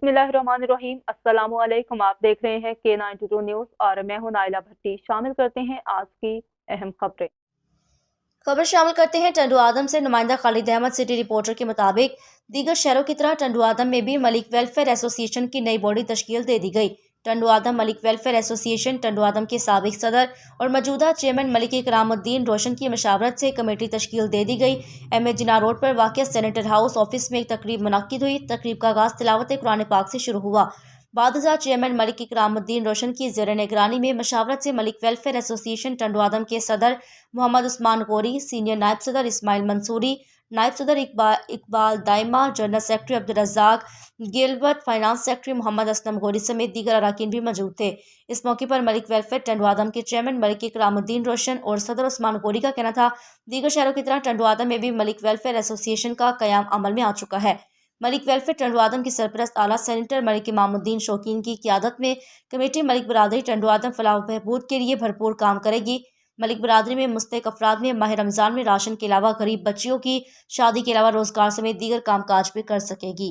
बिस्मिल्लाहिर्रहमानिर्रहीम। अस्सलामुअलैकुम। आप देख रहे हैं K92 न्यूज़ और मैं हूं नाइला भट्टी। शामिल करते हैं आज की अहम खबरें। खबर शामिल करते हैं टंडू आदम से। नुमाइंदा खालिद अहमद सिटी रिपोर्टर के मुताबिक दीगर शहरों की तरह टंडू आदम में भी मलिक वेलफेयर एसोसिएशन की नई बॉडी तश्कील दे दी गई। टंडू आदम मलिक वेलफेयर एसोसिएशन टंडू आदम के साबिक सदर और मौजूदा चेयरमैन मलिक इकरामुद्दीन रोशन की मशावरत से कमेटी तश्कील दे दी गई। एम ए जिना रोड पर वाक़िया सेनेटर हाउस ऑफिस में एक तकरीब मुनक्किद हुई। तकरीब का आगाज़ तिलावत कुरान पाक से शुरू हुआ। बादशाह चेयरमैन मलिक इकरामुद्दीन रोशन की ज़ेर निगरानी में मशावरत से मलिक वेलफेयर एसोसिएशन टंडू आदम के सदर मोहम्मद उस्मान गौरी, सीनियर नायब सदर इस्माइल मंसूरी, नायब सदर Iqbal Daima, general secretary Abdul Razzaq Gilbert, finance secretary Mohammad Aslam Ghauri समेत दीगर अरकान भी मौजूद थे। इस मौके पर मलिक वेलफेयर टंडू आदम के चेयरमैन मलिक इकरामुद्दीन रोशन और सदर उस्मान गौरी का कहना था, दीगर शहरों की तरह टंडू आदम में भी मलिक वेलफेयर एसोसिएशन का क़याम अमल में आ चुका है। मलिक वेलफेयर टंडू आदम की सरपरस्त आला सेनेटर मलिक इमामुद्दीन शौकीन की क़यादत में कमेटी मलिक बरादरी टंडू आदम फलाह बहबूद के लिए भरपूर काम करेगी। मलिक बरादरी में मुस्तक अफराद में माह रमज़ान में राशन के अलावा गरीब बच्चियों की शादी के अलावा रोज़गार समेत दीगर कामकाज भी कर सकेगी।